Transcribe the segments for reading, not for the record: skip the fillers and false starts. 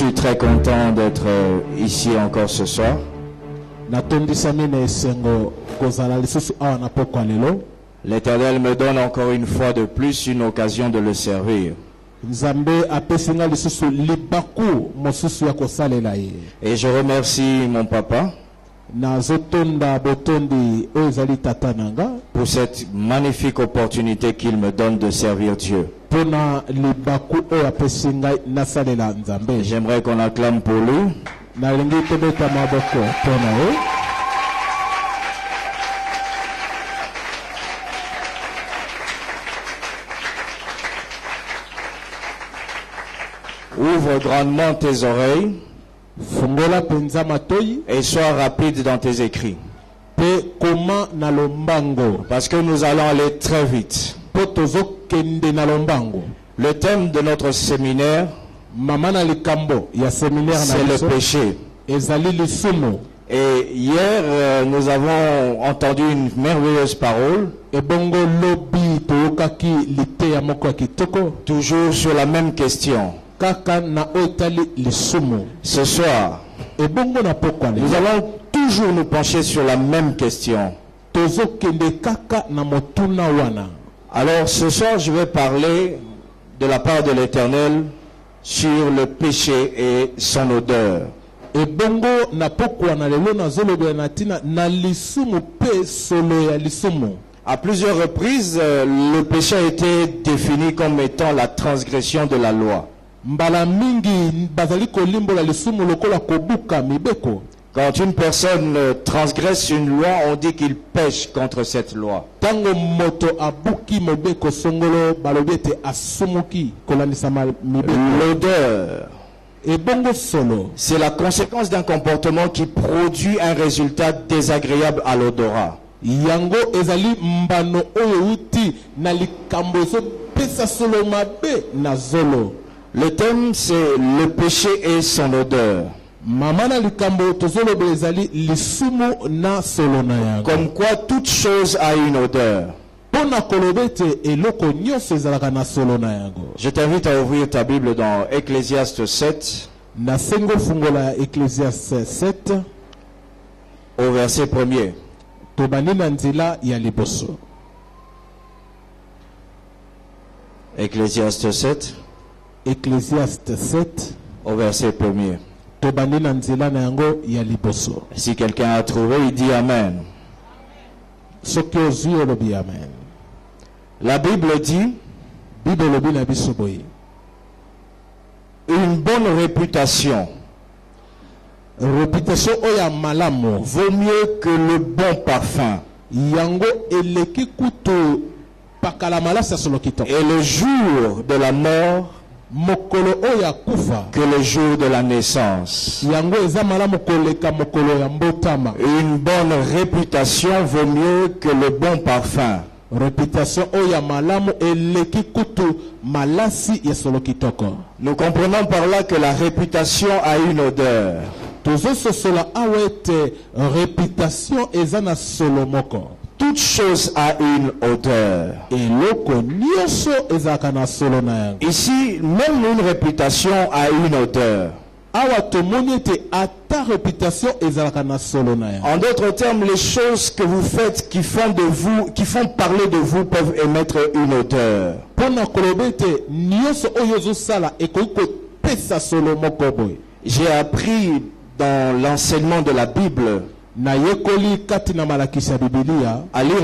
suis très content d'être ici encore ce soir. L'Éternel me donne encore une fois de plus une occasion de le servir. Et je remercie mon papa pour cette magnifique opportunité qu'il me donne de servir Dieu. J'aimerais qu'on acclame pour lui. Ouvre grandement tes oreilles et sois rapide dans tes écrits. Parce que nous allons aller très vite. Le thème de notre séminaire, c'est le péché. Et hier, nous avons entendu une merveilleuse parole, toujours sur la même question. Ce soir, nous allons toujours nous pencher sur la même question. Alors ce soir, je vais parler de la part de l'Éternel sur le péché et son odeur. À plusieurs reprises, le péché a été défini comme étant la transgression de la loi. Quand une personne transgresse une loi, on dit qu'il pêche contre cette loi. L'odeur, c'est la conséquence d'un comportement qui produit un résultat désagréable à l'odorat. Le thème, c'est le péché et son odeur. Comme quoi toute chose a une odeur. Je t'invite à ouvrir ta Bible dans Ecclésiaste 7 au verset 1er. Ecclésiaste 7 au verset 1er. Si quelqu'un a trouvé, il dit Amen. La Bible dit une bonne réputation vaut mieux que le bon parfum. Et le jour de la mort que le jour de la naissance. Une bonne réputation vaut mieux que le bon parfum. Nous comprenons par là que la réputation a une odeur. Toute chose a une odeur. Ici, même une réputation a une odeur. En d'autres termes, les choses que vous faites qui font parler de vous peuvent émettre une odeur. J'ai appris dans l'enseignement de la Bible à lire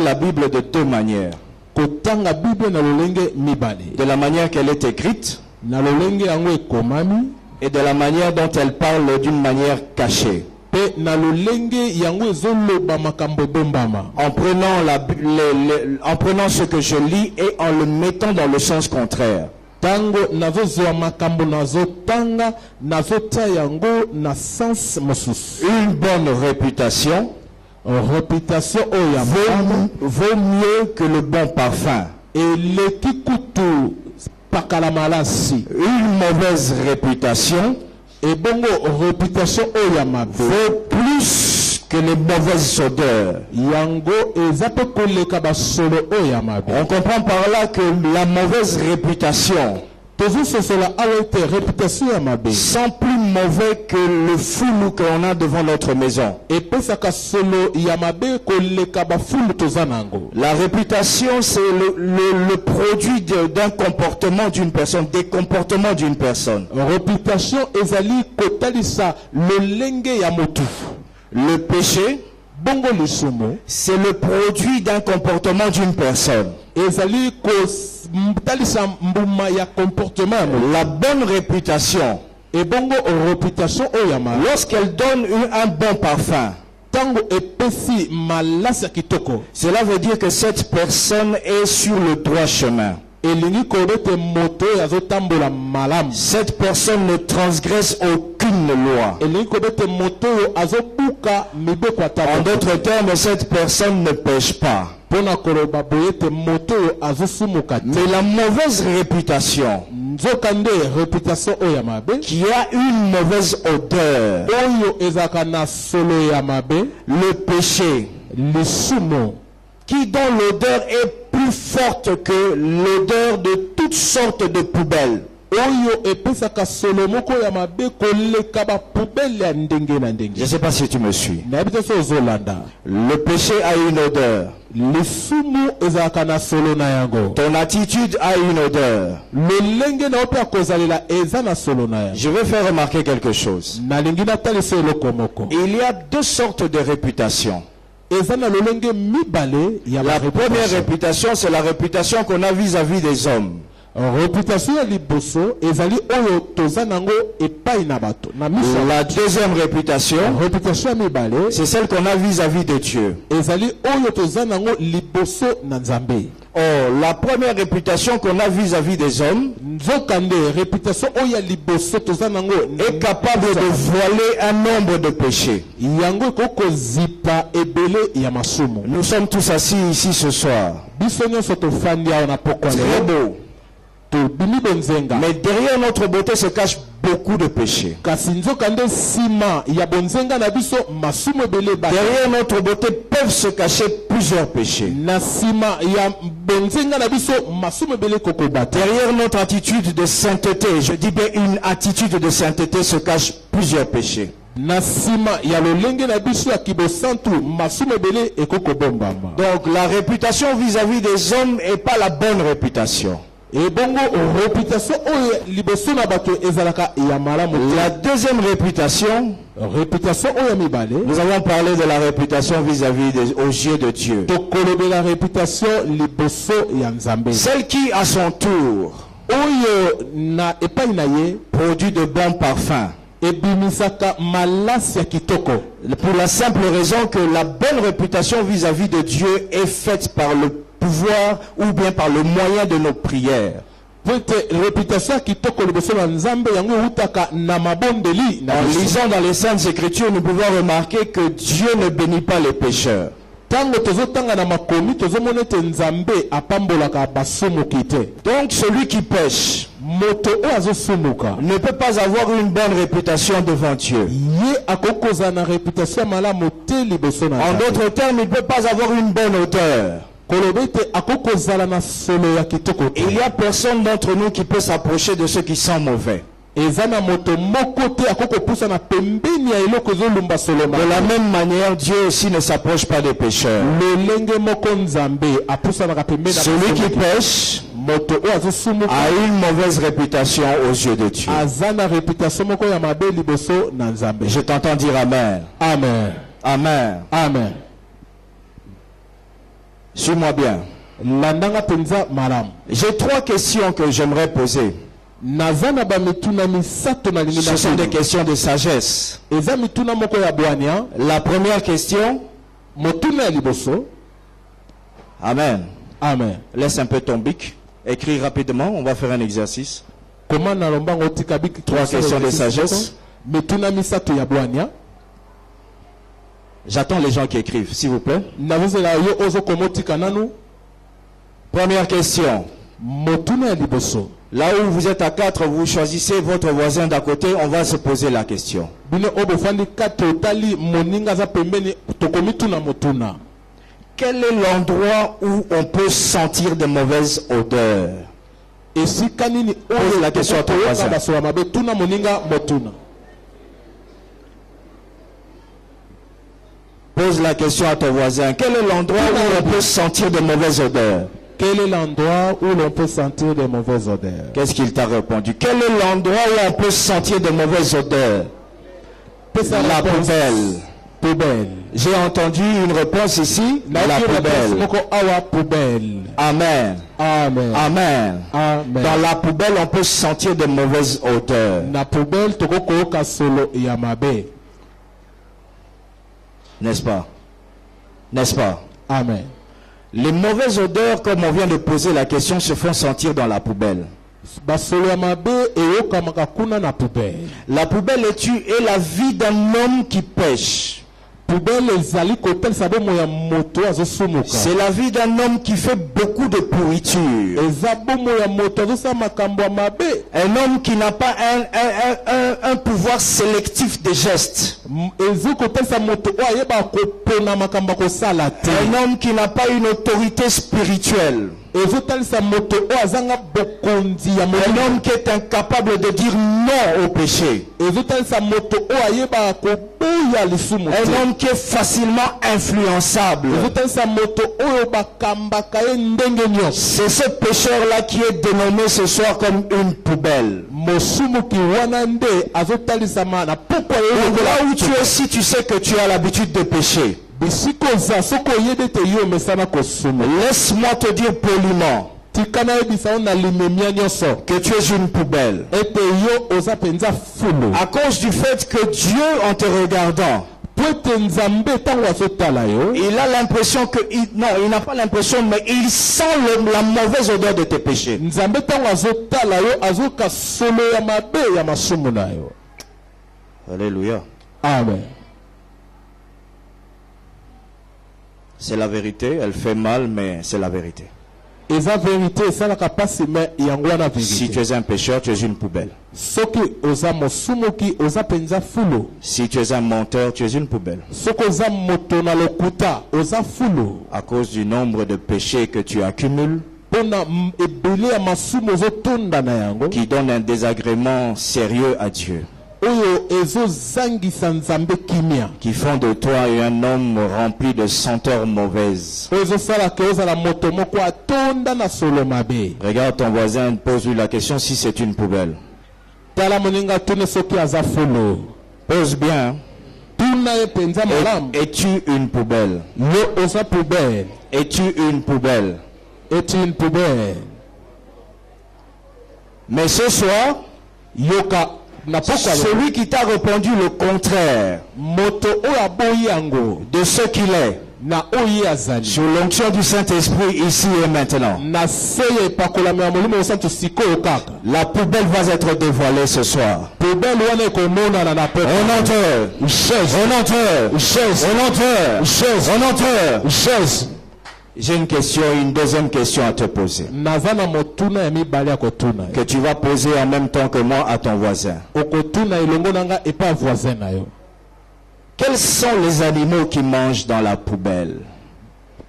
la Bible de deux manières. De la manière qu'elle est écrite et de la manière dont elle parle d'une manière cachée. En prenant ce que je lis et en le mettant dans le sens contraire. Une bonne réputation vaut mieux que le bon parfum. Une mauvaise réputation vaut plus que les mauvaises odeurs. On comprend par là que la mauvaise réputation sont plus mauvais que le foulou qu'on a devant notre maison. La réputation, c'est le produit d'un comportement d'une personne, des comportements d'une personne. Le péché, c'est le produit d'un comportement d'une personne. La bonne réputation, lorsqu'elle donne un bon parfum, cela veut dire que cette personne est sur le droit chemin. Cette personne ne transgresse aucune loi. En d'autres termes, cette personne ne pêche pas. Mais la mauvaise réputation, qui a une mauvaise odeur, le péché, qui dont l'odeur est plus forte que l'odeur de toutes sortes de poubelles. Je ne sais pas si tu me suis. Le péché a une odeur. Ton attitude a une odeur. Je vais faire remarquer quelque chose. Il y a deux sortes de réputations. La première réputation, c'est la réputation qu'on a vis-à-vis des hommes. La deuxième réputation, c'est celle qu'on a vis-à-vis de Dieu. Oh, la première réputation qu'on a vis-à-vis des hommes est capable de voiler un nombre de péchés. Nous sommes tous assis ici ce soir. Très beau. Mais derrière notre beauté se cache beaucoup de péchés. Derrière notre beauté peuvent se cacher plusieurs péchés. Derrière notre attitude de sainteté, je dis bien une attitude de sainteté, se cache plusieurs péchés. Donc la réputation vis-à-vis des hommes n'est pas la bonne réputation. La deuxième réputation, nous avons parlé de la réputation vis-à-vis aux yeux de Dieu. Celle qui, à son tour, produit de bons parfums. Pour la simple raison que la bonne réputation vis-à-vis de Dieu est faite par le pouvoir ou bien par le moyen de nos prières. En lisant dans les Saintes Écritures, nous pouvons remarquer que Dieu ne bénit pas les pécheurs. Donc celui qui pêche ne peut pas avoir une bonne réputation devant Dieu. En d'autres termes, il ne peut pas avoir une bonne odeur. Il y a personne d'entre nous qui peut s'approcher de ceux qui sont mauvais. De la même manière, Dieu aussi ne s'approche pas des pécheurs. Celui qui pêche a une mauvaise réputation aux yeux de Dieu. Je t'entends dire Amen. Amen. Amen. Amen. Suis-moi bien. J'ai trois questions que j'aimerais poser. Ce sont des questions de sagesse. La première question. Amen. Amen. Laisse un peu ton bic. Écris rapidement. On va faire un exercice. Trois questions de sagesse. J'attends les gens qui écrivent, s'il vous plaît. Première question. Là où vous êtes à 4, vous choisissez votre voisin d'à côté, on va se poser la question. Quel est l'endroit où on peut sentir de mauvaises odeurs? Pose la question à ton voisin. Pose la question à ton voisin. Quel est l'endroit où on peut sentir de mauvaises odeurs? Quel est l'endroit où l'on peut sentir de mauvaises odeurs? Qu'est-ce qu'il t'a répondu? Quel est l'endroit où on peut sentir de mauvaises odeurs? La poubelle. Poubelle. J'ai entendu une réponse ici. La poubelle. Amen. Amen. Amen. Amen. Dans la poubelle, on peut sentir de mauvaises odeurs. La poubelle, solo yamabe. N'est-ce pas? N'est-ce pas? Amen. Les mauvaises odeurs, comme on vient de poser la question, se font sentir dans la poubelle. La poubelle est la vie d'un homme qui pêche. C'est la vie d'un homme qui fait beaucoup de pourriture. Un homme qui n'a pas un pouvoir sélectif des gestes. Un homme qui n'a pas une autorité spirituelle. Un homme qui est incapable de dire non au péché. Un homme qui est facilement influençable. C'est ce pécheur-là qui est dénommé ce soir comme une poubelle. Donc là où tu es, si tu sais que tu as l'habitude de pécher, laisse-moi te dire poliment que tu es une poubelle. À cause du fait que Dieu, en te regardant, il a l'impression que... non, il n'a pas l'impression, mais il sent la mauvaise odeur de tes péchés. Alléluia. Amen. C'est la vérité, elle fait mal, mais c'est la vérité. Si tu es un pécheur, tu es une poubelle. Si tu es un menteur, tu es une poubelle. À cause du nombre de péchés que tu accumules, qui donne un désagrément sérieux à Dieu, qui font de toi un homme rempli de senteurs mauvaises. Regarde ton voisin, pose-lui la question si c'est une poubelle. Pose bien. Es-tu une poubelle? Es-tu une poubelle? Es-tu une poubelle? Mais ce soir, celui qui t'a répondu le contraire de ce qu'il est, sous l'onction du Saint-Esprit ici et maintenant, la poubelle va être dévoilée ce soir. On entre. J'ai une question, une deuxième question à te poser, que tu vas poser en même temps que moi à ton voisin. Quels sont les animaux qui mangent dans la poubelle?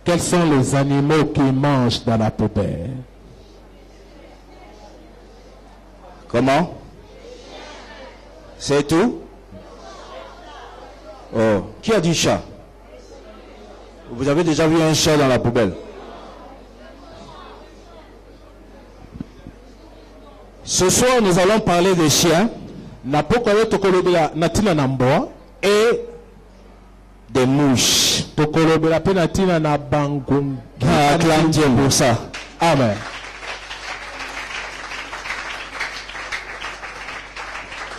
Quels sont les animaux qui mangent dans la poubelle? Comment? C'est tout? Oh, qui a dit chat? Vous avez déjà vu un chat dans la poubelle? Ce soir, nous allons parler des chiens et des mouches. Acclame Dieu pour ça. Amen.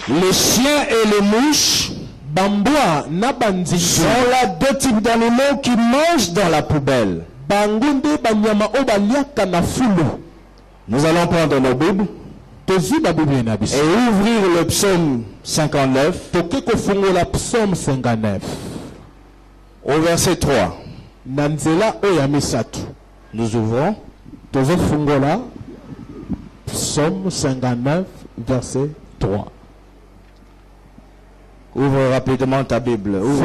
Les chiens et les mouches sont là deux types d'animaux qui mangent dans la poubelle. Nous allons prendre nos Bibles et ouvrir le psaume 59 au verset 3. Nous ouvrons. Psaume 59, verset 3. Ouvre rapidement ta Bible. Ouvre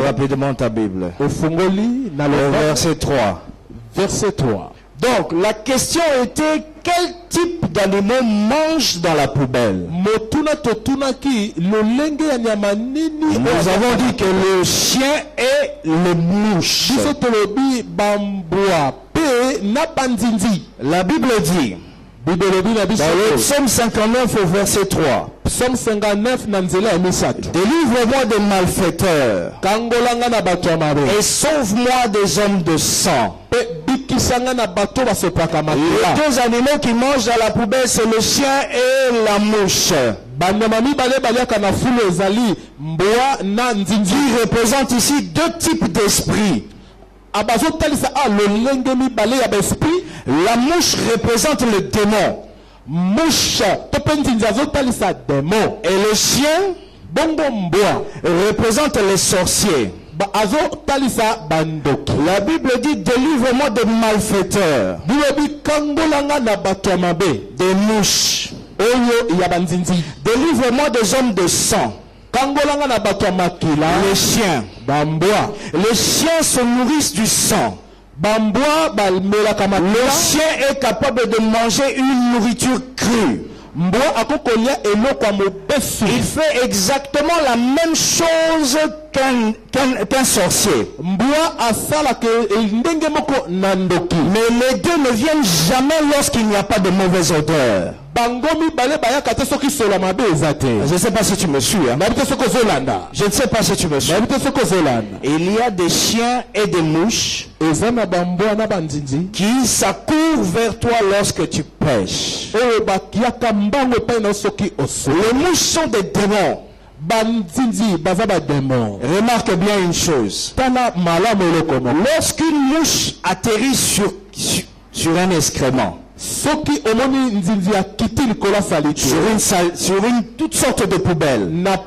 rapidement ta Bible. Au verset 3. Verset 3. Donc la question était quel type d'animaux mangent dans la poubelle? Nous avons dit que le chien et les mouches. La Bible dit dans le psaume 59 au verset 3, délivre-moi des malfaiteurs et sauve-moi des hommes de sang. Les deux animaux qui mangent dans la poubelle, c'est le chien et la mouche, qui représentent ici deux types d'esprits. La mouche représente le démon. Et le chien représente les sorciers. La Bible dit délivre-moi des malfaiteurs, des mouches, délivre-moi des hommes de sang. Les chiens se nourrissent du sang. Le chien est capable de manger une nourriture crue. Il fait exactement la même chose qu'un sorcier. Mais les deux ne viennent jamais lorsqu'il n'y a pas de mauvaise odeur. Je ne sais pas si tu me suis. Je ne sais pas si tu me suis. Il y a des chiens et des mouches qui s'accourent vers toi lorsque tu pêches. Les mouches sont des démons. Remarque bien une chose. Lorsqu'une mouche atterrit sur un excrément, sur une toute sorte de poubelle, la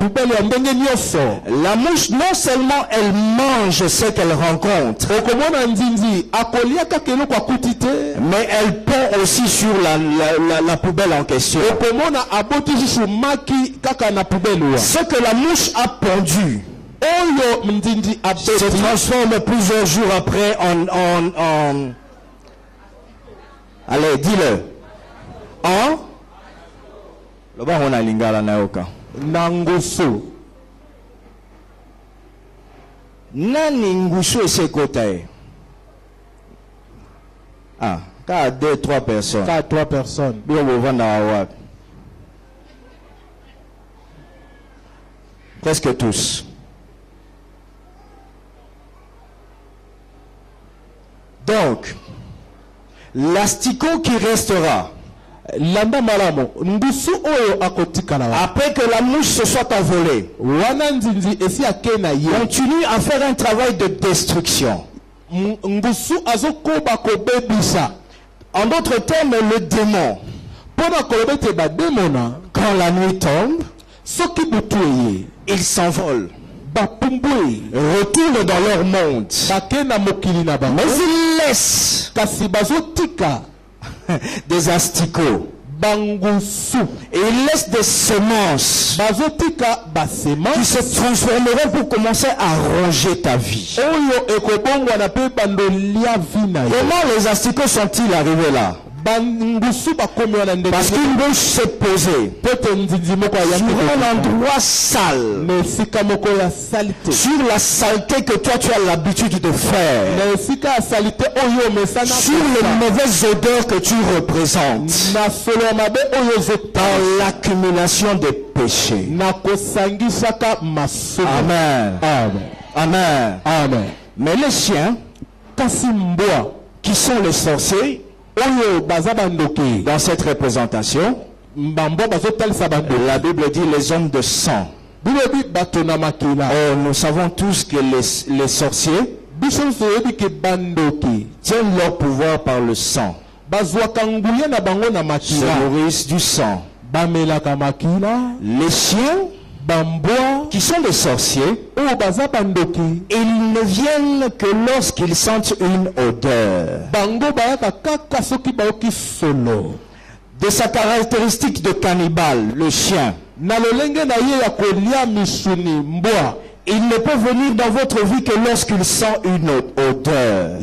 mouche non seulement elle mange ce qu'elle rencontre, mais elle pond aussi sur la poubelle en question. Ce que la mouche a pondu se transforme plusieurs jours après en allez, dis-le. Le bas on a lingala naoka. Nangusu. Nani ngusu et ses côtés. Ah, car 2-3 personnes. Bien on va dans presque tous. Donc, l'asticot qui restera après que la mouche se soit envolée continue à faire un travail de destruction. En d'autres termes, le démon, quand la nuit tombe, ils s'envolent, retournent dans leur monde, mais ils laissent des asticots et ils laissent des semences qui se transformeront pour commencer à ronger ta vie. Comment les asticots sont-ils arrivés là? Parce qu'une mouche s'est posée sur un endroit sale, sur la saleté que toi tu as l'habitude de faire, sur les mauvaises odeurs que tu représentes, dans l'accumulation des péchés. Amen. Amen. Amen. Mais les chiens, qui sont les sorciers, dans cette représentation, la Bible dit les hommes de sang. Oh, nous savons tous que les sorciers tiennent leur pouvoir par le sang. Se nourrissent du sang. Les chiens qui sont des sorciers, ils ne viennent que lorsqu'ils sentent une odeur. De sa caractéristique de cannibale, le chien, il ne peut venir dans votre vie que lorsqu'il sent une odeur.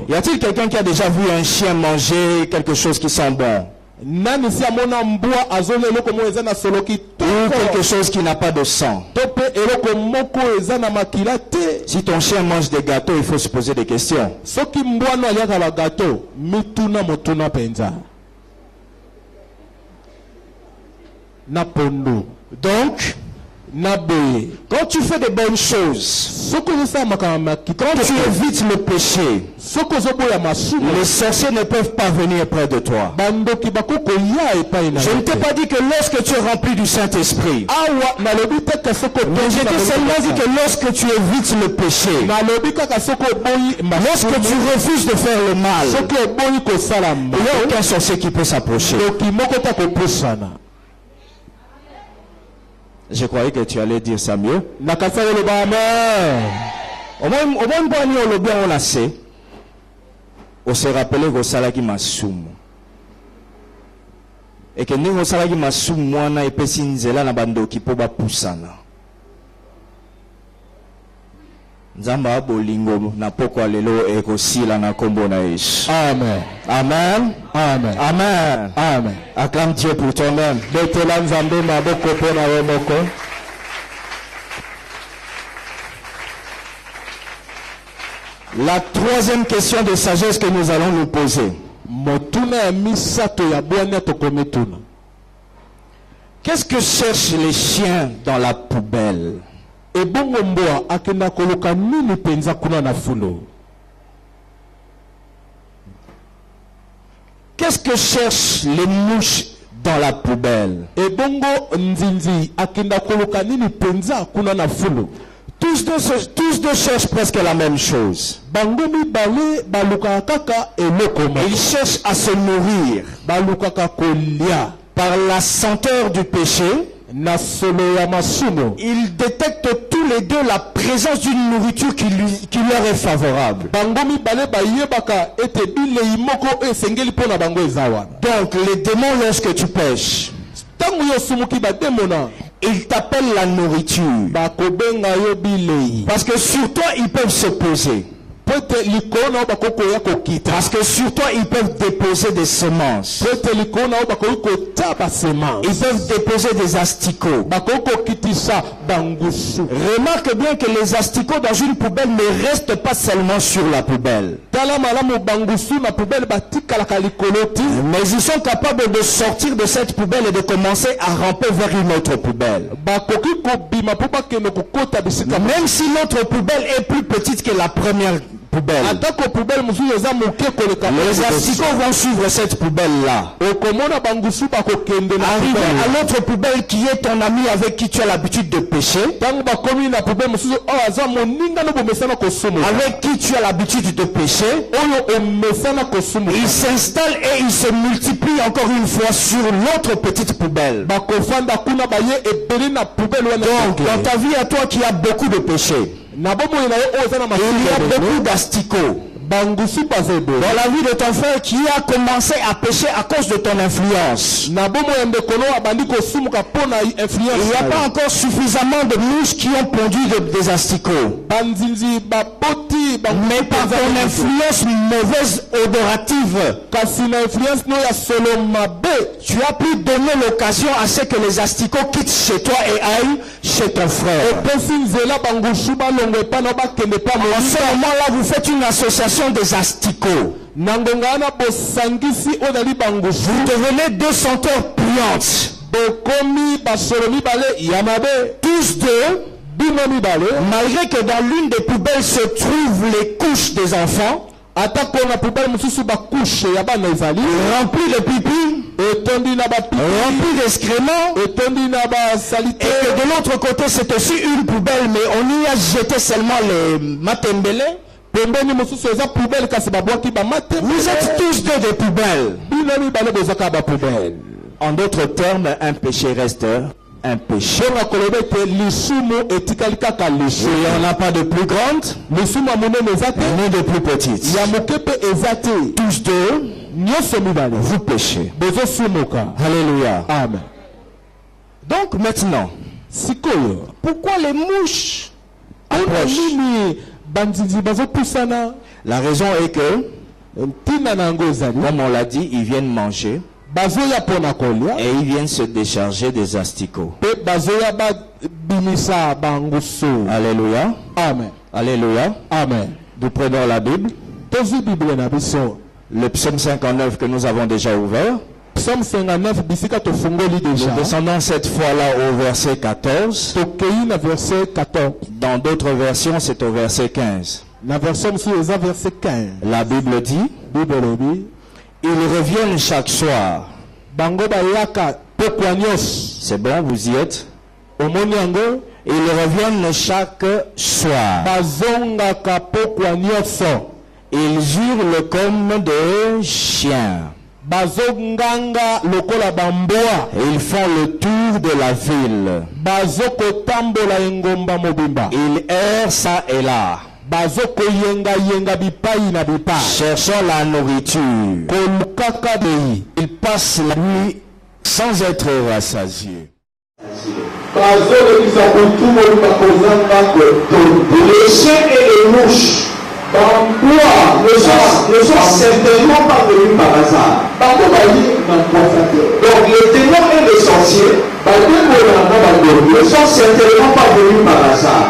Y a-t-il quelqu'un qui a déjà vu un chien manger quelque chose qui sent bon? Ou quelque chose qui n'a pas de sang? Si ton chien mange des gâteaux, il faut se poser des questions. Donc, quand tu fais des bonnes choses, quand tu évites le péché, les sorciers ne peuvent pas venir près de toi. Je ne t'ai pas dit que lorsque tu es rempli du Saint-Esprit, mais je t'ai seulement dit que lorsque tu évites le péché, lorsque tu refuses de faire le mal, il n'y a aucun sorcier qui peut s'approcher. Je croyais que tu allais dire ça mieux. Au moins, on a sait. On se rappelait que salaki masumu. Et que nous salaki masumu mwana epesi nzela na bandoki po ba pusana. Nzamba bolingo na poko lelo ekosila na kombo na Yesu. Amen. Amen. Amen. Amen. Amen. Acclame Dieu pour toi-même. La troisième question de sagesse que nous allons nous poser. Qu'est-ce que cherchent les chiens dans la poubelle? Qu'est-ce que cherchent les mouches dans la poubelle? Tous deux cherchent presque la même chose. Ils cherchent à se nourrir par la senteur du péché. Ils détectent tous les deux la présence d'une nourriture qui leur est favorable. Donc les démons, lorsque tu pêches, ils t'appellent la nourriture. Parce que sur toi, ils peuvent se poser. Parce que sur toi, ils peuvent déposer des semences. Ils peuvent déposer des asticots. Remarque bien que les asticots dans une poubelle ne restent pas seulement sur la poubelle. Mais ils sont capables de sortir de cette poubelle et de commencer à ramper vers une autre poubelle. Même si l'autre poubelle est plus petite que la première poubelle, les asticots vont suivre cette poubelle-là. Arriver à l'autre poubelle qui est ton ami avec qui tu as l'habitude de pêcher, avec qui tu as l'habitude de pêcher, ils s'installent et ils se multiplient encore une fois sur l'autre petite poubelle. Donc, dans ta vie à toi qui a beaucoup de péchés, il y a beaucoup d'asticots. Dans la vie de ton frère qui a commencé à pécher à cause de ton influence. Il n'y a pas encore suffisamment de mouches qui ont pondu des asticots. Mais par ton influence mauvaise odorative, tu as pu donner l'occasion à ce que les asticots quittent chez toi et aillent chez ton frère. En ce moment-là, vous faites une association des asticots. Vous devenez deux senteurs puantes. Tous deux, malgré que dans l'une des poubelles se trouvent les couches des enfants, remplis de pipi, remplis d'excréments, et que de l'autre côté c'est aussi une poubelle, mais on y a jeté seulement les matembele. Vous êtes tous deux des poubelles. En d'autres termes, un péché reste un péché. Il n'y en a pas de plus grande, ni de plus petite. Tous deux, vous péchez. Alléluia. Amen. Donc maintenant, Pourquoi les mouches approchent? La raison est que, comme on l'a dit, ils viennent manger et ils viennent se décharger des asticots. Alléluia. Amen. Alléluia. Amen. Nous prenons la Bible. Le psaume 59 que nous avons déjà ouvert. Psaume 59, nous descendons cette fois-là au verset 14. Dans d'autres versions, c'est au verset 15. La Bible dit, ils reviennent chaque soir. C'est bon, vous y êtes? Ils reviennent chaque soir. Ils hurlent comme des chiens. Ils font le tour de la ville. Ils errent ça et là, cherchant la nourriture. Ils passent la nuit sans être rassasiés. Les chiens et les mouches ne sont certainement pas venus par hasard. Donc les démons et les sorciers ne sont certainement pas venus par hasard.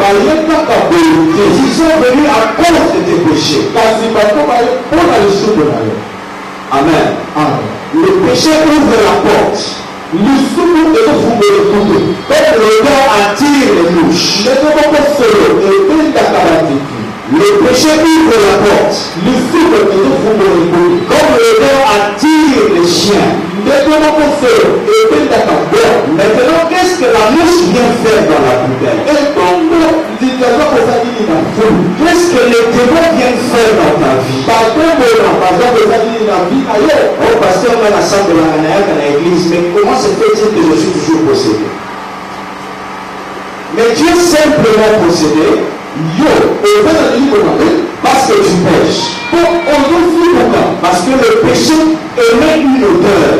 Ils sont venus à cause de tes péchés. Amen. Le péché ouvre la porte. Comme l'odeur attire les mouches. Le péché ouvre la porte. Comme l'odeur attire les chiens. Maintenant, qu'est-ce que la mouche vient faire dans la poubelle? Qu'est-ce que les démons viennent faire dans ta vie? Oh, pasteur, on a la salle de la l'église, mais comment se fait-il que je suis toujours possédé? Mais Dieu simplement possédé, parce que tu pêches. Parce que le péché émet une odeur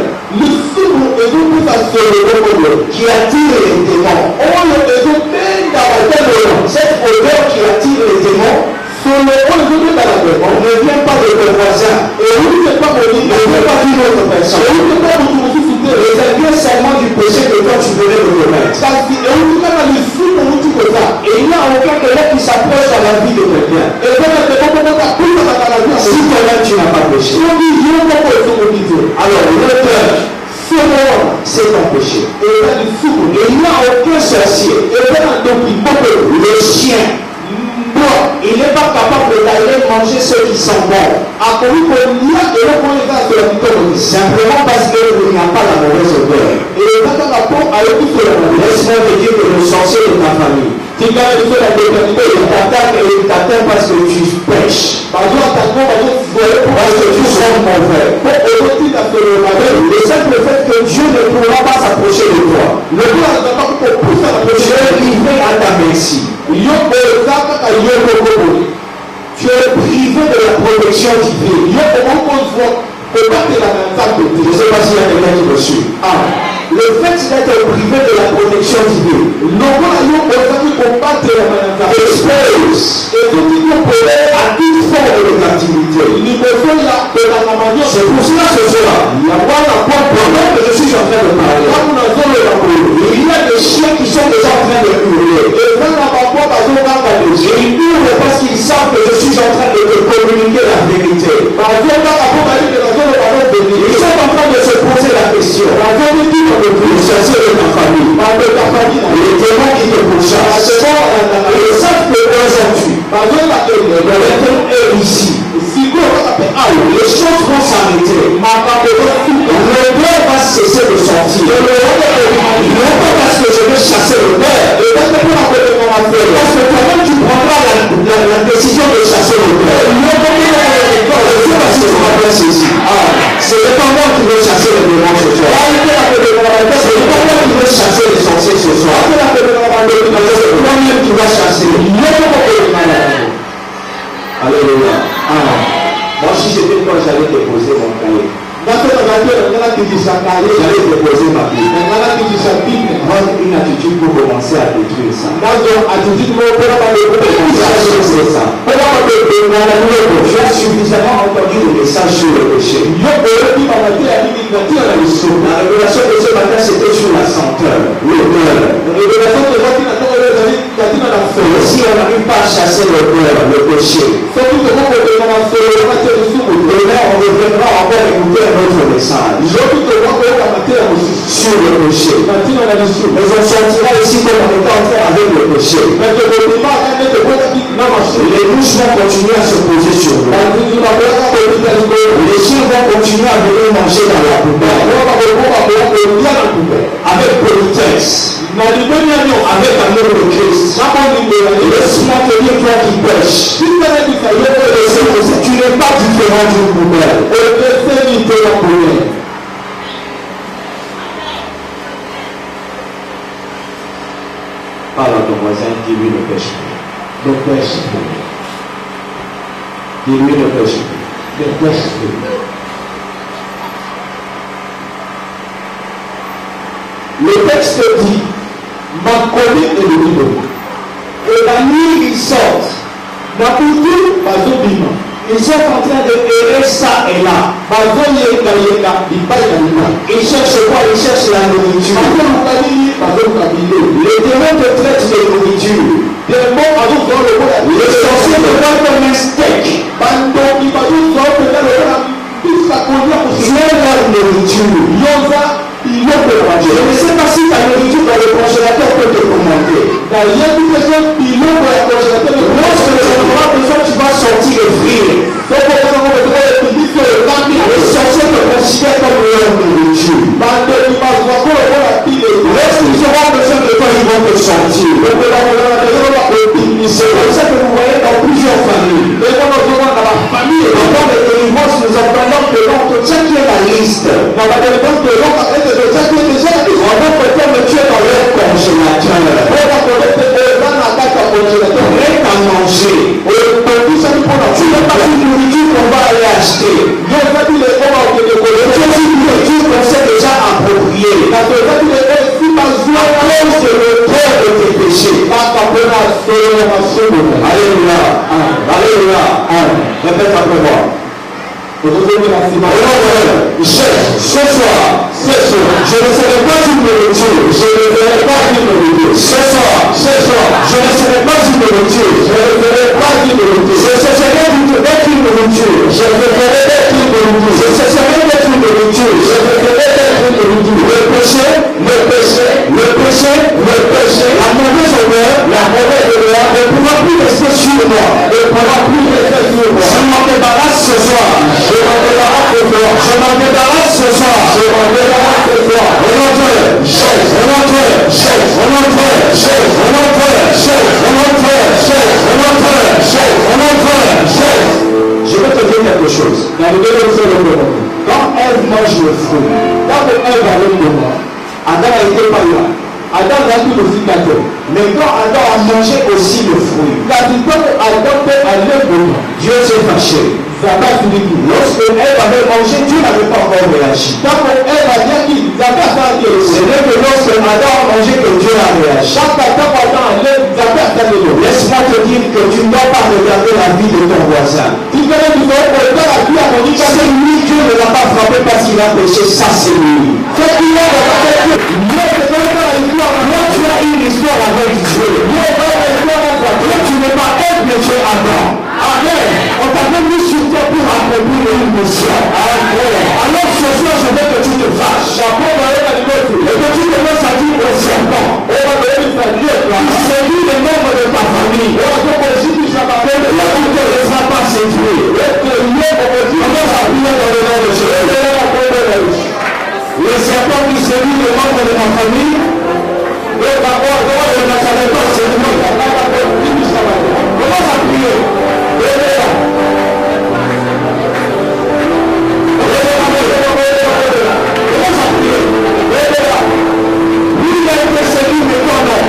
qui attire les démons. Cette odeur qui attire les démons ne vient pas de ton voisin, ne vient pas d'une autre personne. Elle vient seulement du péché que toi tu venais de commettre. Et il n'y a aucun démon qui s'approche dans la vie de quelqu'un. Si toi-même tu n'as pas péché. Alors l'auteur, c'est ton péché. Et il n'y a aucun sorcier. Le chien, il n'est pas capable d'aller manger ceux qui sont bons. Simplement parce qu'il n'y a pas la mauvaise odeur. Laisse-moi te dire que le sorcier de ta famille, il t'attaque et il t'atteint parce que tu pêches. Parce que tu sens mauvais. Le simple fait que Dieu ne pourra pas s'approcher de toi. Dieu est livré à ta merci. Tu es privé de la protection divine. Je ne sais pas s'il y a quelqu'un qui me suit. Le fait d'être privé de la protection divine expose à toute forme de captivité. C'est pour cela ce soir, pendant que je suis en train de parler, il y a des chiens qui sont déjà en train de hurler. Et ils hurlent parce qu'ils savent que je suis en train de te communiquer la vérité. Ils sont en train de se poser la question. Le sorcier de ta famille, les démons qui te pourchassent, ils savent que aujourd'hui, le est ici. Les choses vont s'arrêter. L'odeur va cesser de sortir. Non pas parce que je vais chasser l'odeur, parce que toi-même tu prendras la décision de chasser l'odeur. C'est le pendant qui veut chasser les démons ce soir. C'est le pendant qui veut chasser les sorciers ce soir. C'est toi-même qui vas chasser. détruire ça. Ça c'est ça. Tu as suffisamment entendu le message sur le péché. La révélation de ce matin, c'était sur la senteur, l'odeur. Si on n'arrive pas à chasser l'odeur, le péché, demain on reviendra encore écouter un autre message sur le péché. Mais on sortira ici comme on est en train avec le péché. Les mouches vont continuer à se poser sur nous. Les chiens vont continuer à venir manger dans la poubelle. Avec politesse. Avec l'amour de Christ. Laisse-moi te dire toi qui pêches. Tu n'es pas différent d'une poubelle. Parle à ton voisin, dis-lui ne pêche plus. Ne pêche plus. Dis-lui ne pêche plus. Ne pêche plus. Le texte dit, ma colline est le libre. Et la nuit, ils sortent. Ils sont en train de errer ça et là. Ils cherchent quoi? Ils cherchent la nourriture. Les démons te traitent de nourriture. Les sorciers te voient comme un steak. Tu es leur nourriture. Je ne sais pas si ta nourriture dans le congélateur peut te commander. Lorsque tu auras besoin, tu vas sortir et frire. Les sorciers te considèrent comme leur nourriture. Lorsqu'ils auront besoin de toi, ils vont te sortir. C'est comme ça que vous voyez dans plusieurs familles. Pendant les délivrances, nous entendons que l'on te tient qui est la liste. On va peut-être me tuer dans leur congélateur. Prêt à manger. Tu n'as pas une nourriture qu'on va aller acheter. Tu as une nourriture qu'on s'est déjà appropriée. À cause de l'odeur de tes péchés. Alléluia. Alléluia. Répète après moi. Ce soir, je ne serai pas une nourriture. Je ne serai pas une nourriture. Ce soir, je ne serai pas une nourriture. Je ne serai pas une nourriture. Je cesserai d'être une nourriture. Je cesserai d'être une nourriture. Je cesserai d'être une nourriture. Je cesserai d'être une nourriture. Le péché, la mauvaise odeur, ne pourra plus rester sur moi. Ne pourra plus rester sur moi. Je m'en débarrasse ce soir. Je m'en débarrasse ce soir. Je vais te dire quelque chose. Quand Ève mange le fruit, Adam n'était pas là. Mais quand Adam a mangé aussi le fruit, Dieu s'est fâché. Lorsque Ève avait mangé, Dieu n'avait pas encore réagi. Ce n'est que lorsque Adam a mangé que Dieu a réagi. Laisse-moi te dire que tu ne dois pas regarder la vie de ton voisin. C'est lui, Dieu ne l'a pas frappé parce qu'il a péché, ça c'est lui. Moi, tu as une histoire avec Dieu. Toi, tu n'es pas Ève, mais tu es Adam. Amen. On t'a même mis sur terre pour accomplir une mission. Alors ce soir, je veux que tu te fâches. Et que tu commences à dire au serpent. C'est lui le membre de ta famille. Il ne te laissera pas séduire. Commence à prier dans le nom de Jésus. Le serpent qui séduit le membre de ma famille. Commence à prier. Lui, il a été séduit, mais toi non.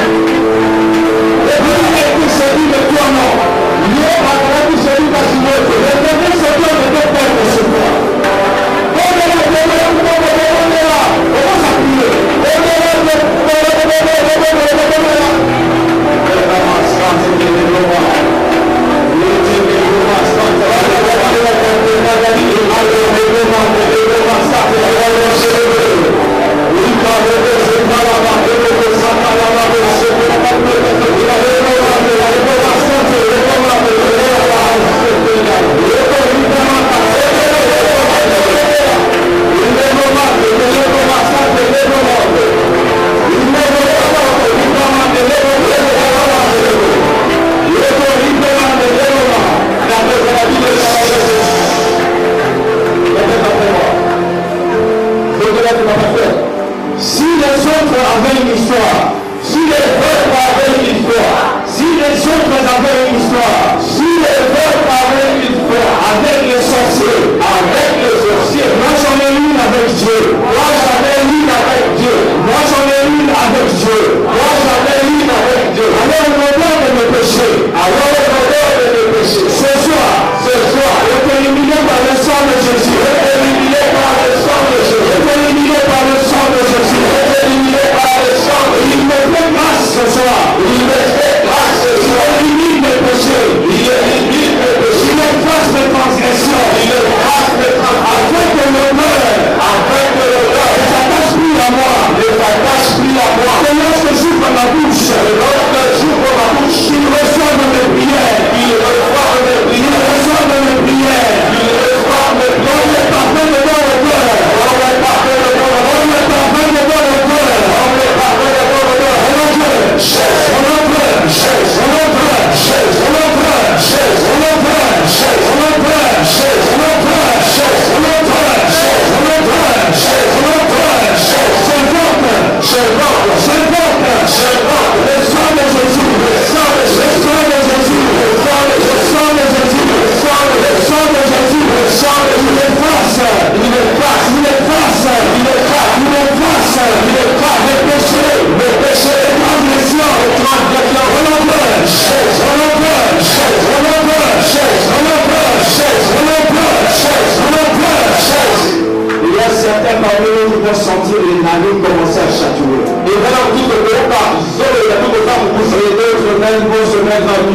comme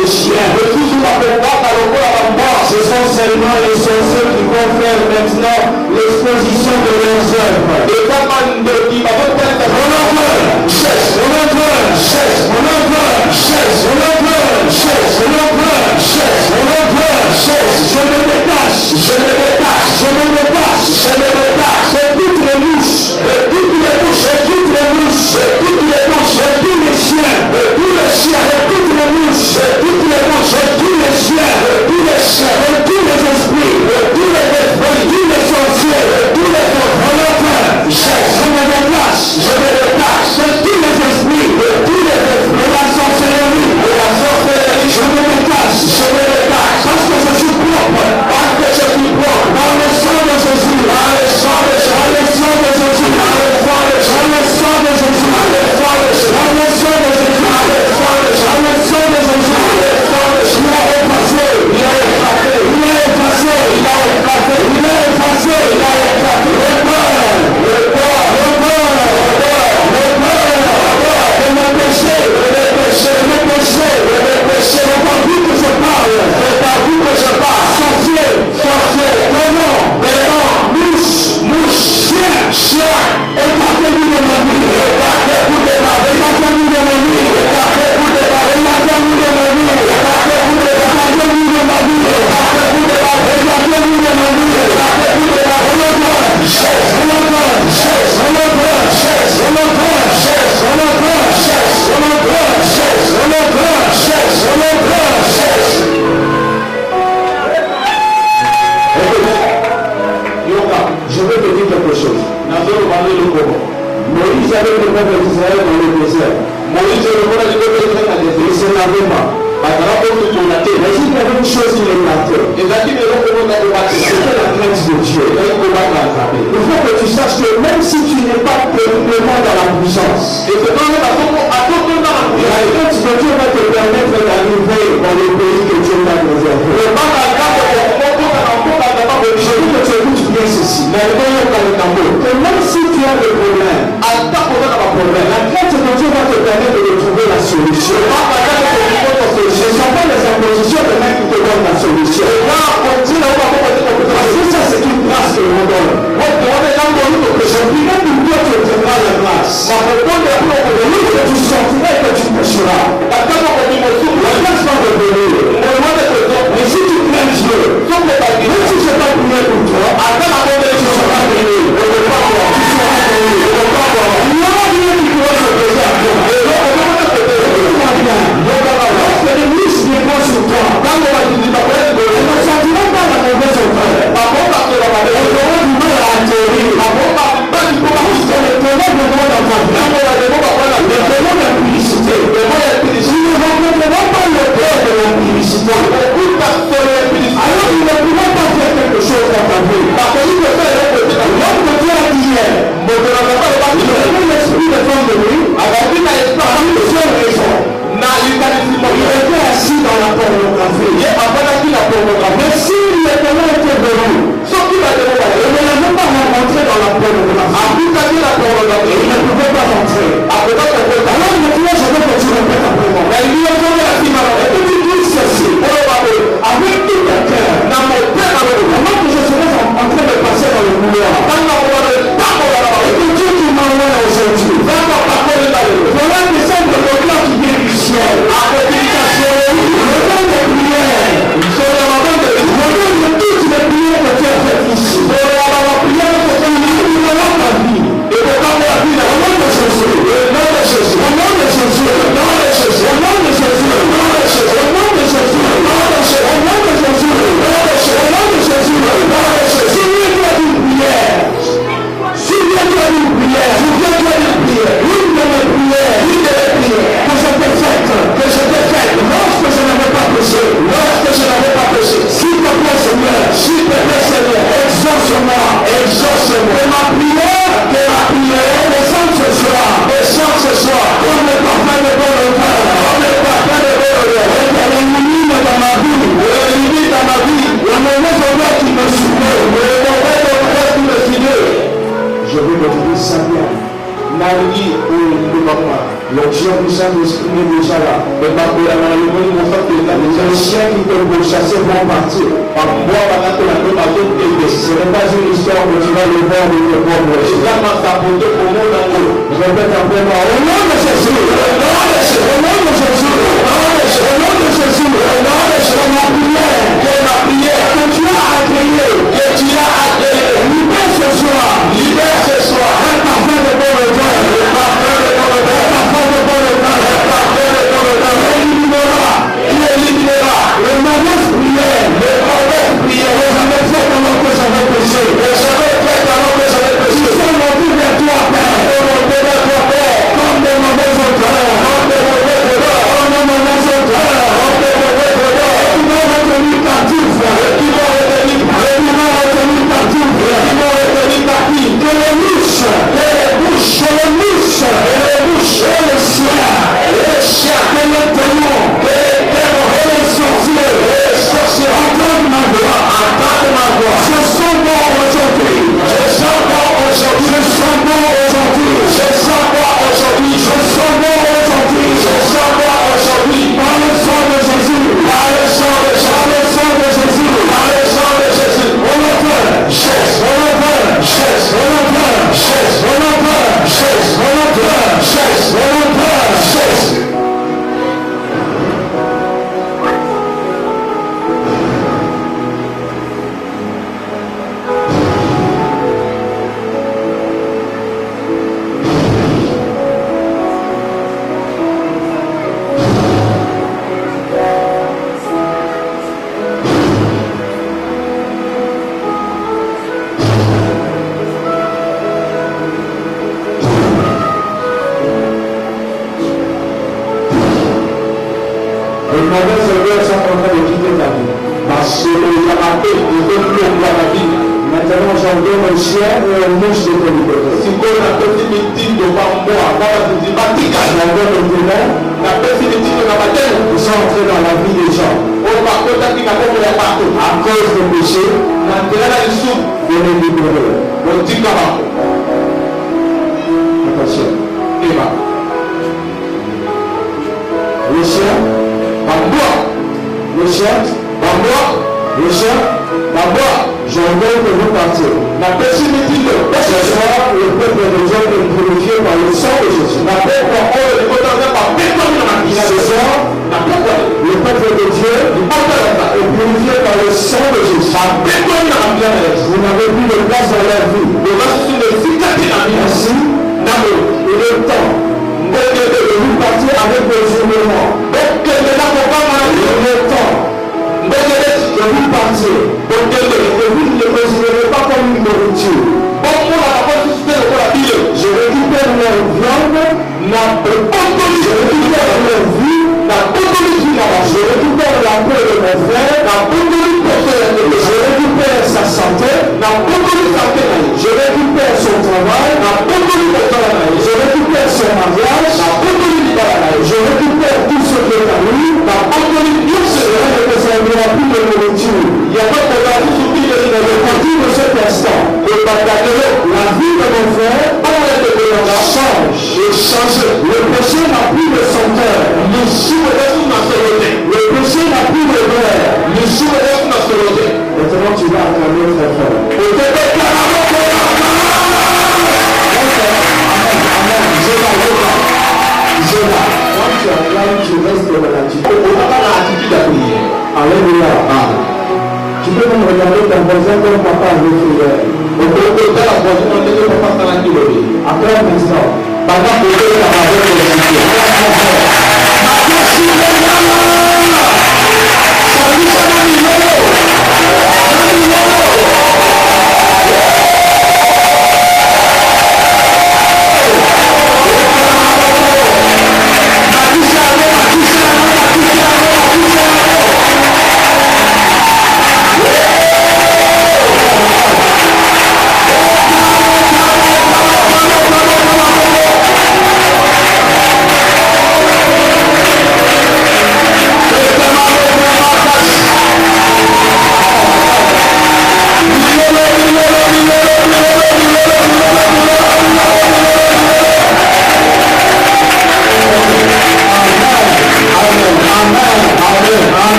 des chiens. Ce sont seulement les sorciers qui vont faire maintenant l'exposition de leurs œuvres. l'esprit est déjà là. Les chiens qui te pourchassaient vont partir. Ce n'est pas une histoire que tu vas le voir de tes propres yeux. Répète après moi. Au nom de Jésus. Au nom de Jésus. Au nom de Jésus. Au nom de Jésus. Au nom de Jésus. Ma prière. Que tu as agréé. Que tu as agréé. Libère ce soir. Libère ce soir. Un parfum de bon odeur. Un parfum de bon odeur. Un parfum de bon odeur. Un parfum de bon odeur. Il éliminera. Le mauvaise prière. Le mauvaise prière. J'avais fait pendant que j'avais péché. J'avais fait pendant que j'avais péché. Ils sont montés vers toi, Père. Ils sont montés vers toi, Père. Comme des mauvaises odeurs. Comme des mauvaises odeurs. Comme des mauvaises odeurs. Comme des mauvaises odeurs. Et qui m'ont retenu captif. Et qui m'ont retenu captif. Et qui m'ont retenu captif. Et qui m'ont retenu captif. Que les mouches. Les bouches. Les mouches. Les bouches. Et les chiens. Les chiens. Que les démons. Les démons. Et les sorciers. Les sorciers. Entendent ma voix. Entendent ma voix. Je sens bon aujourd'hui. Je sens bon aujourd'hui. Je sens bon aujourd'hui. Je sens bon aujourd'hui. Je sens bon aujourd'hui. Je sens bon aujourd'hui. Par le sang de Jésus. Par le sang de Jésus. Par le sang de Jésus. Par le sang de Jésus. On entend. Chaise. On entend. Chaise. On entend. Chaise. On entend. Chaise. On entend. Chaise. On entend. Chaise. Les mauvaises odeurs sont en train de quitter ta vie. Parce que les appels ne veulent plus avoir la vie. Maintenant, j'ordonne au chien et aux mouches de te libérer. Si vous avez petit meeting de Bamboa, j'ordonne au démon. Ils sont entrés dans la vie des gens. À cause du péché, de les libérer. Attention. Le chien. Le chien, le chien, j'ordonne que vous partiez. Ce soir, le peuple de Dieu est purifié par le sang de Jésus. Ce soir, le peuple de Dieu est purifié par le sang de Jésus. Vous n'avez plus de place dans leur vie. Merci. Il est temps de vous partir avec des éléments. Il est temps de vous partir. Et vous ne le considérez pas comme une nourriture. Je récupère leur viande, je récupère leur vie, je récupère la peau de mon frère, je récupère sa santé, je récupère son travail, je récupère son mariage, je récupère tout ce qui est à lui, je ne besoin plus de nourriture. Il y a pas de à partir de cet instant, la vie de mon frère change. Le péché n'a plus de senteur. Le péché n'a plus de verre. Maintenant tu vas acclamer très fort. Quand tu acclames, tu restes dans l'attitude. Alléluia. Tu peux même regarder ton voisin comme papa a fait. Acclame maintenant. Pendant que tu es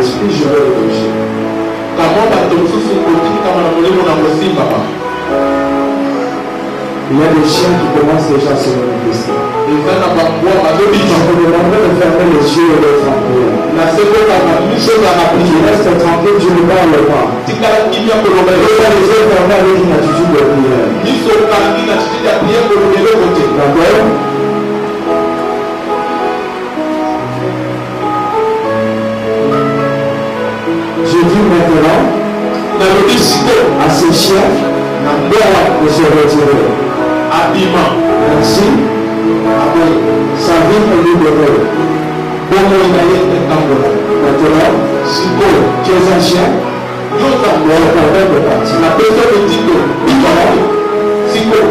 l'esprit, je vais le toucher. Il y a des chiens qui commencent déjà à se manifester. Je te demanderai de fermer les yeux et d'être tranquille. Tu restes tranquille, tu ne parles pas. Tu as les yeux fermés avec une attitude de prière. D'accord? Je dis maintenant à ces chiens de se retirer. Merci. Sa vie est libérée. Maintenant, tu es un chien. Tu es capable de partir.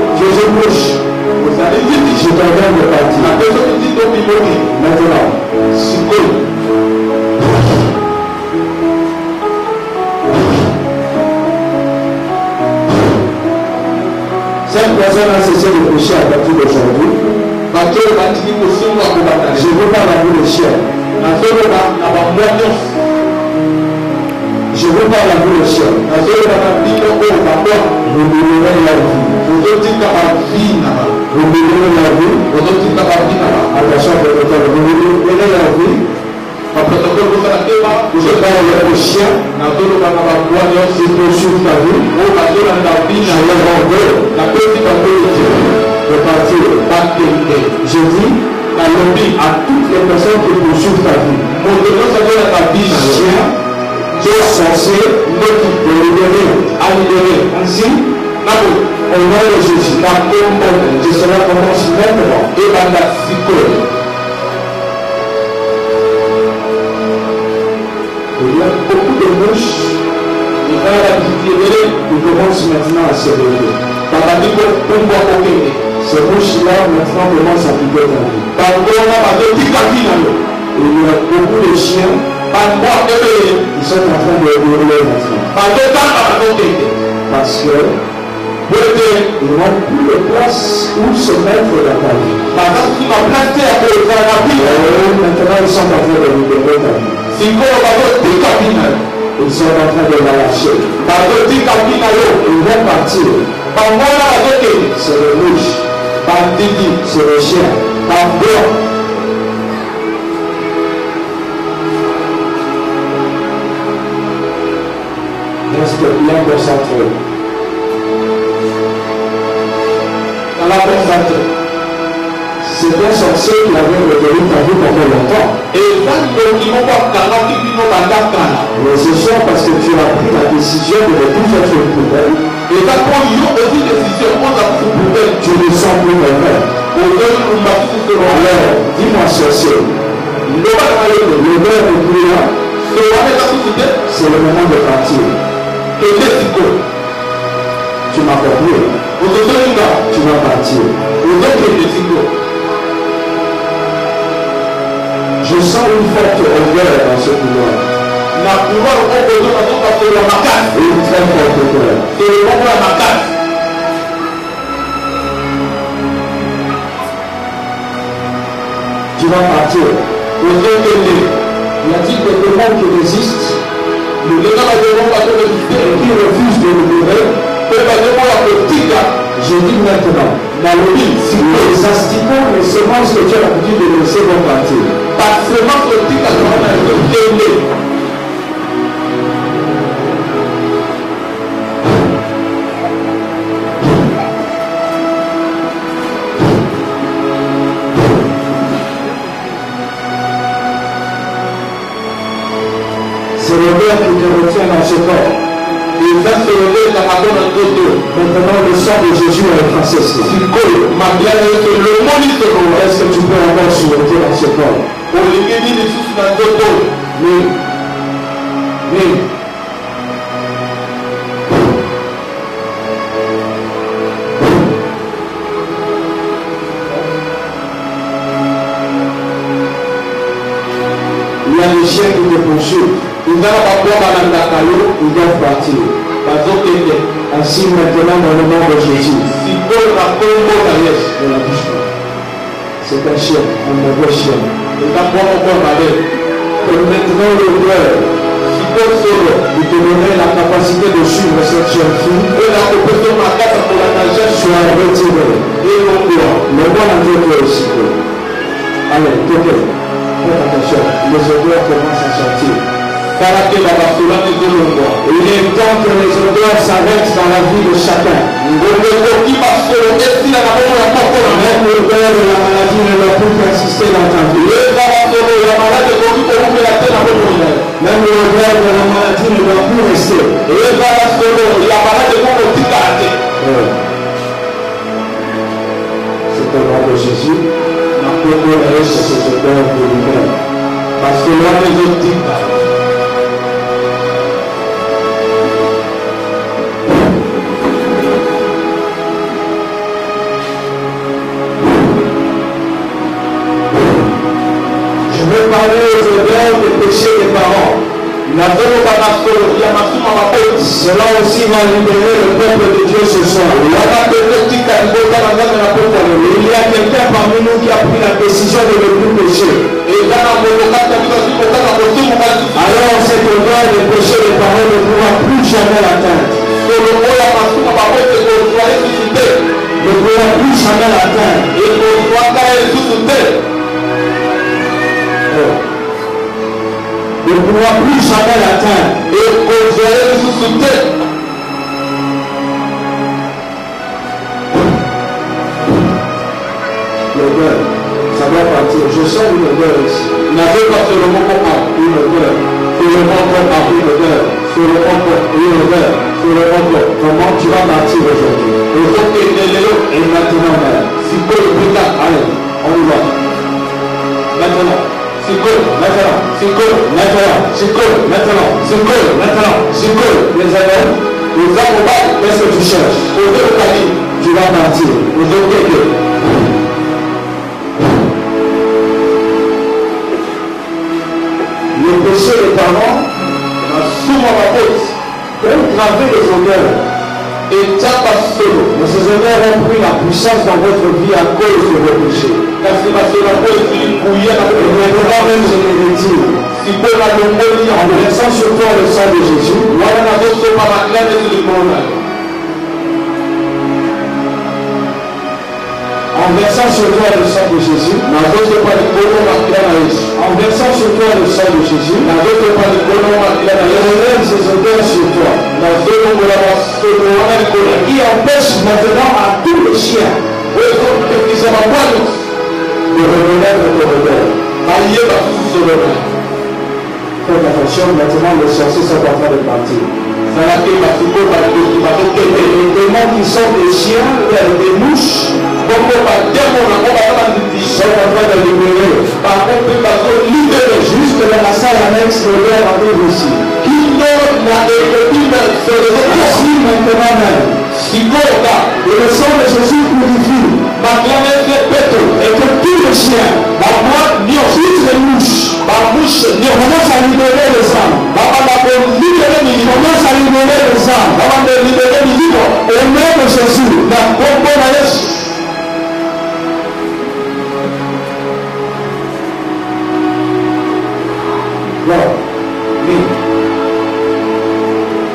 Tu es une bouche. Je t'ordonne de partir. Maintenant, cette personne a cessé de pécher à partir d'aujourd'hui. Je veux pas la boue de chien. Je veux pas la boue de chien. Vous libérez la vie. Vous libérez la vie. Attention à votre temps. Vous libérez la vie. Je parle au chien. Je poursuis ta vie. Je le rendrai. De partir. Je dis à toutes les personnes qui poursuivent ta vie. Chien, tu es censé te libérer. Ainsi, au nom de Jésus, je serai commencé maintenant. Il y a beaucoup de mouches qui commencent maintenant à se réveiller. Ces mouches-là maintenant commencent à piquer ta vie. Il y a beaucoup de chiens qui sont en train de hurler maintenant. Parce que ils n'ont plus de place où se mettre dans ta vie. Maintenant ils sont en train de libérer ta vie. Ils sont en train de l'arracher. Ils vont partir. C'est le rouge. C'est le chien. Reste bien concentré. C'est un sorcier qui avait retenu ta vie pendant longtemps. Mais ce soir, parce que tu as pris la décision de ne plus faire une poubelle, tu ne sens plus le même. Alors, dis-moi sorcier, le verre est plus là, c'est le moment de partir. Tu m'as compris. Tu vas partir. Je sens une forte odeur dans ce couloir. Une très forte odeur. Tu vas partir. Y a-t-il des démons qui résistent et qui refusent de libérer? Je dis maintenant, si les asticots, les semences que tu as l'habitude de laisser vont partir. C'est l'odeur qui te retient dans ce corps. Maintenant, le sang de Jésus a effacé cela. Est-ce que tu peux encore souhaiter dans ce corps? Oui. Il y a des chiens qui te poursuivent. Ils doivent partir. Ainsi maintenant dans le nom de Jésus. C'est un chien, un mauvais chien. Et maintenant l'odeur te donner la capacité de suivre cette jeune fille. Sois retiré. Le bon Dieu aussi. Allez, toquez. Faites attention. Les odeurs commencent à sortir. Il est temps que les odeurs s'arrêtent dans la vie de chacun. Même l'odeur de la maladie ne doit plus persister dans ta vie. Même l'odeur de la maladie ne doit plus rester. C'est au nom de Jésus. On peut courir sur ces odeurs de lui-même. Parce que l'on est victime. Parler aux odeurs des péchés des parents. Cela aussi va libérer le peuple de Dieu ce soir. Il y a quelqu'un parmi nous qui a pris la décision de ne plus pécher. Alors cette odeur des péchés des parents ne pourra plus jamais l'atteindre. Ne pourra plus jamais l'atteindre. Ne pourra plus jamais l'atteindre. L'odeur, ça doit partir. Je sens une odeur ici. Une odeur. Une odeur. Comment tu vas partir aujourd'hui? Et maintenant même. Allez, on y va. Maintenant. Les élèves, qu'est-ce que tu cherches? Tu vas partir. Le péché des parents peut graver les odeurs. Mais ces odeurs ont pris la puissance dans votre vie à cause de vos péchés. Et maintenant même je les retire. En versant sur toi le sang de Jésus. En versant sur toi le sang de Jésus. En versant sur toi le sang de Jésus. Relève ces odeurs sur toi. Qui empêche maintenant à tous les chiens de revenir de ton odeur. Faites attention, maintenant les sorciers sont en train de partir. Les démons qui sont des chiens, des mouches, sont en train de libérer. Juste dans la salle annexe, l'odeur arrive aussi. Ici maintenant même. Et le sang de Jésus purifie. Et que tous les chiens, toutes les mouches, commencent à libérer les âmes. Commencent à libérer les âmes. Au nom de Jésus. Non. Oui.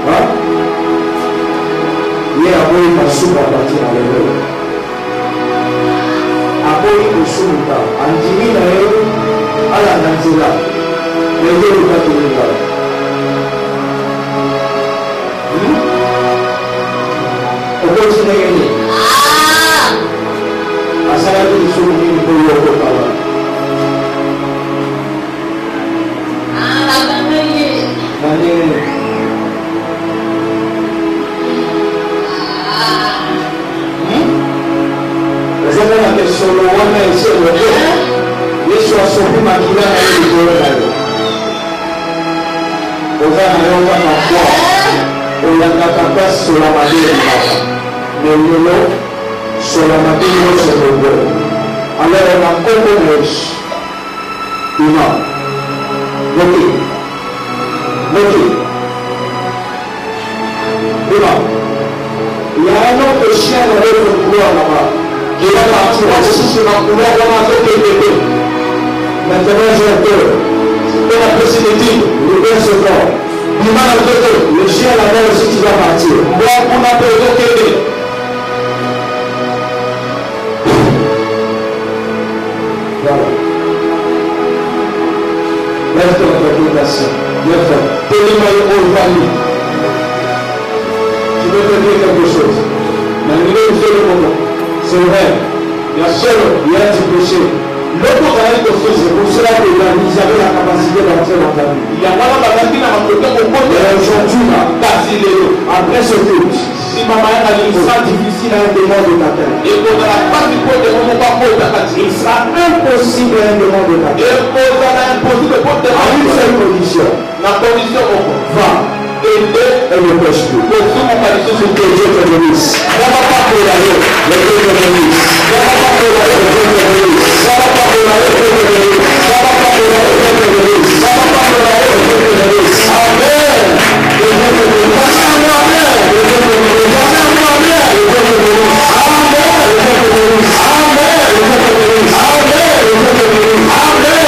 Hein? Hier, après, il m'a soupe à partir à l'école. Après, il m'a soupe à Andimi, à la Nanzela. Les deux, il va tenir là. Pourquoi tu n'as gagné? À ça, il faut que tu le parles. Il y a un autre chien dans l'autre couloir là-bas. Il va partir sur la couloir dans la tête de bébé. Maintenant, j'ai peur. C'est la possibilité de bien se voir. Le chien là-bas aussi, tu vas partir. Voilà. Lève-toi dans ta prédication. Lève-toi. Tenez-moi au famille. Je vais te dire quelque chose. C'est vrai. Il y a du péché. L'autre canal de feu, c'est pour cela que ils avaient la capacité d'entrer dans ta vie. Et aujourd'hui, après ce culte, il sera difficile à un démon de t'atteindre. Il sera impossible à un démon de t'atteindre. À une seule condition. Va. Et ne pêche plus. Que Dieu te bénisse. Ne va pas pour l'aller, mais Dieu te bénisse. Ne va pas pour l'aller, mais Dieu te bénisse. Ne va pas pour l'aller, mais Dieu te bénisse. Ne va pas pour l'aller, mais Dieu te bénisse. Ne va pas pour l'aller, mais Dieu te bénisse. Amen. Que Dieu te bénisse. Amen. Que Dieu te bénisse. Amen. Que Dieu te bénisse. Amen. Que Dieu te bénisse. Amen. Que Dieu te bénisse. Amen. Que Dieu te bénisse. Amen.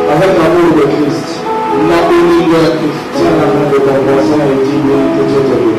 Avec l'amour de Christ, tiens la main de ton voisin et dis-lui que Dieu te bénisse.